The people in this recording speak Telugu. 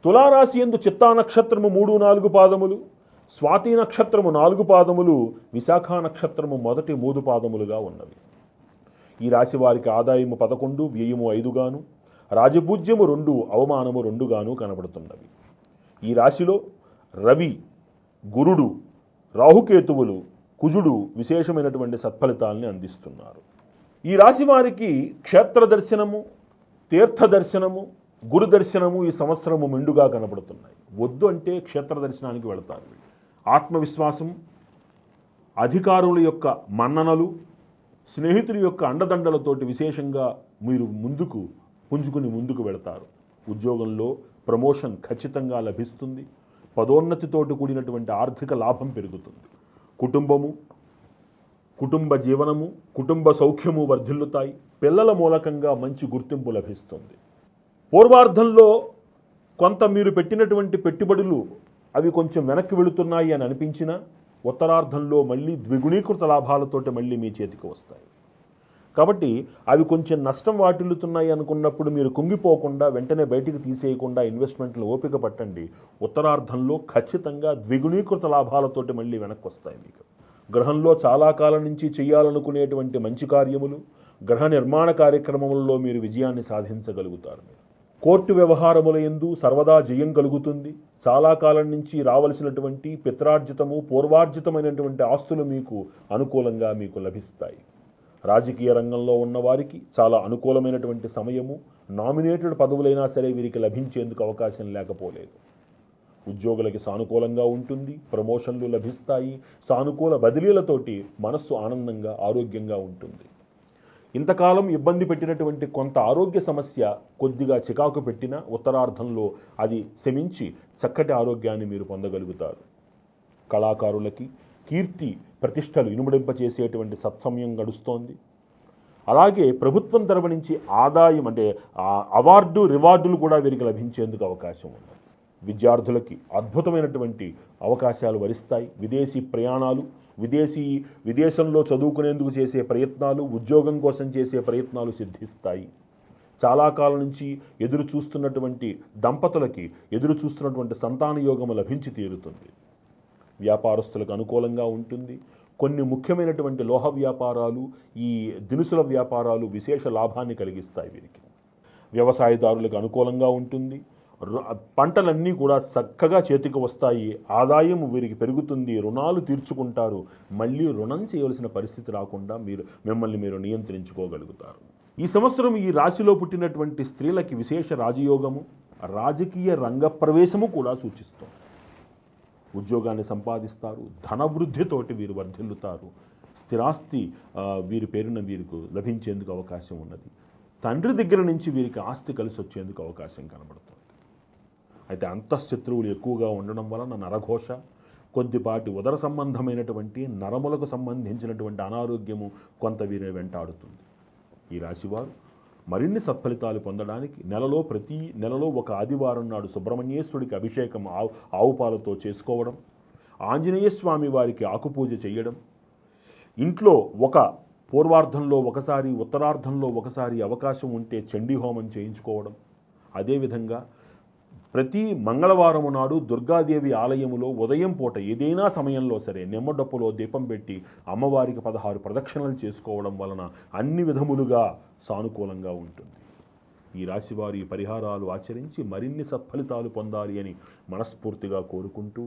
తులారాశి యందు చిత్తా నక్షత్రము 3-4 పాదములు, స్వాతి నక్షత్రము 4 పాదములు, విశాఖ నక్షత్రము మొదటి 3 పాదములుగా ఉన్నవి. ఈ రాశి వారికి ఆదాయము 11, వ్యయము 5 గాను, రాజపూజ్యము 2, అవమానము 2 గాను కనబడుతున్నవి. ఈ రాశిలో రవి, గురుడు, రాహుకేతువులు, కుజుడు విశేషమైనటువంటి సత్ఫలితాలని అందిస్తున్నారు. ఈ రాశి వారికి క్షేత్ర దర్శనము, తీర్థ దర్శనము, గురు దర్శనము ఈ సంవత్సరము మెండుగా కనబడుతున్నాయి. వద్దు అంటే క్షేత్ర దర్శనానికి వెళతారు. ఆత్మవిశ్వాసం, అధికారుల యొక్క మన్ననలు, స్నేహితుల యొక్క అండదండలతోటి విశేషంగా మీరు పుంజుకుని ముందుకు వెళతారు. ఉద్యోగంలో ప్రమోషన్ ఖచ్చితంగా లభిస్తుంది. పదోన్నతితోటి కూడినటువంటి ఆర్థిక లాభం పెరుగుతుంది. కుటుంబ జీవనము, కుటుంబ సౌఖ్యము వర్ధిల్లుతాయి. పిల్లల మూలకంగా మంచి గుర్తింపు లభిస్తుంది. పూర్వార్ధంలో కొంత మీరు పెట్టినటువంటి పెట్టుబడులు అవి కొంచెం వెనక్కి వెళుతున్నాయి అని అనిపించినా ఉత్తరార్ధంలో మళ్ళీ ద్విగుణీకృత లాభాలతోటి మళ్ళీ మీ చేతికి వస్తాయి. కాబట్టి అవి కొంచెం నష్టం వాటిల్లుతున్నాయి అనుకున్నప్పుడు మీరు కుంగిపోకుండా వెంటనే బయటికి తీసేయకుండా ఇన్వెస్ట్మెంట్లు ఓపిక పట్టండి. ఉత్తరార్ధంలో ఖచ్చితంగా ద్విగుణీకృత లాభాలతోటి మళ్ళీ వెనక్కి వస్తాయి. మీకు గ్రహంలో చాలా కాలం నుంచి చేయాలనుకునేటువంటి మంచి కార్యములు, గ్రహ నిర్మాణ కార్యక్రమములలో మీరు విజయాన్ని సాధించగలుగుతారు. కోర్టు వ్యవహారముల యందు సర్వదా జయం కలుగుతుంది. చాలా కాలం నుంచి రావలసినటువంటి పిత్రార్జితము, పూర్వార్జితమైనటువంటి ఆస్తులు మీకు అనుకూలంగా మీకు లభిస్తాయి. రాజకీయ రంగంలో ఉన్నవారికి చాలా అనుకూలమైనటువంటి సమయము. నామినేటెడ్ పదవులైనా సరే వీరికి లభించేందుకు అవకాశం లేకపోలేదు. ఉద్యోగులకి సానుకూలంగా ఉంటుంది. ప్రమోషన్లు లభిస్తాయి. సానుకూల బదిలీలతోటి మనస్సు ఆనందంగా, ఆరోగ్యంగా ఉంటుంది. ఇంతకాలం ఇబ్బంది పెట్టినటువంటి కొంత ఆరోగ్య సమస్య కొద్దిగా చికాకు పెట్టినా ఉత్తరార్ధంలో అది శమించి చక్కటి ఆరోగ్యాన్ని మీరు పొందగలుగుతారు. కళాకారులకి కీర్తి ప్రతిష్టలు ఇనుమడింపచేసేటువంటి సత్సమయం గడుస్తోంది. అలాగే ప్రభుత్వం తరపు నుంచి ఆదాయం అంటే అవార్డు, రివార్డులు కూడా వీరికి లభించేందుకు అవకాశం ఉంది. విద్యార్థులకి అద్భుతమైనటువంటి అవకాశాలు వరిస్తాయి. విదేశీ ప్రయాణాలు, విదేశంలో చదువుకునేందుకు చేసే ప్రయత్నాలు, ఉద్యోగం కోసం చేసే ప్రయత్నాలు సిద్ధిస్తాయి. చాలా కాలం నుంచి ఎదురు చూస్తున్నటువంటి దంపతులకి ఎదురు చూస్తున్నటువంటి సంతాన యోగము లభించి తీరుతుంది. వ్యాపారస్తులకు అనుకూలంగా ఉంటుంది. కొన్ని ముఖ్యమైనటువంటి లోహ వ్యాపారాలు, ఈ దినుసుల వ్యాపారాలు విశేష లాభాన్ని కలిగిస్తాయి వీరికి. వ్యవసాయదారులకు అనుకూలంగా ఉంటుంది. పంటలన్నీ కూడా చక్కగా చేతికి వస్తాయి. ఆదాయం వీరికి పెరుగుతుంది. రుణాలు తీర్చుకుంటారు. మళ్ళీ రుణం చేయవలసిన పరిస్థితి రాకుండా మిమ్మల్ని మీరు నియంత్రించుకోగలుగుతారు. ఈ సంవత్సరం ఈ రాశిలో పుట్టినటువంటి స్త్రీలకి విశేష రాజయోగము, రాజకీయ రంగ ప్రవేశము కూడా సూచిస్తుంది. ఉద్యోగాన్ని సంపాదిస్తారు. ధనవృద్ధితోటి వీరు వర్ధిల్లుతారు. స్థిరాస్తి వీరి పేరున వీరికి లభించేందుకు అవకాశం ఉన్నది. తండ్రి దగ్గర నుంచి వీరికి ఆస్తి కలిసి వచ్చేందుకు అవకాశం కనబడుతుంది. అయితే అంతఃశత్రువులు ఎక్కువగా ఉండడం వలన నరఘోష, కొద్దిపాటి ఉదర సంబంధమైనటువంటి నరములకు సంబంధించినటువంటి అనారోగ్యము కొంత వీరిని వెంటాడుతుంది. ఈ రాశివారు మరిన్ని సత్ఫలితాలు పొందడానికి ప్రతి నెలలో ఒక ఆదివారం నాడు సుబ్రహ్మణ్యేశ్వరుడికి అభిషేకం ఆవు పాలతో చేసుకోవడం, ఆంజనేయ స్వామి వారికి ఆకుపూజ చేయడం, ఇంట్లో ఒక పూర్వార్ధంలో ఒకసారి, ఉత్తరార్ధంలో ఒకసారి అవకాశం ఉంటే చండీ హోమం చేయించుకోవడం, అదేవిధంగా ప్రతి మంగళవారము నాడు దుర్గాదేవి ఆలయములో ఉదయం పూట ఏదైనా సమయంలో సరే నిమ్మడప్పులో దీపం పెట్టి అమ్మవారికి 16 ప్రదక్షిణలు చేసుకోవడం వలన అన్ని విధములుగా సానుకూలంగా ఉంటుంది. ఈ రాశివారి పరిహారాలు ఆచరించి మరిన్ని సత్ఫలితాలు పొందాలి అని మనస్ఫూర్తిగా కోరుకుంటూ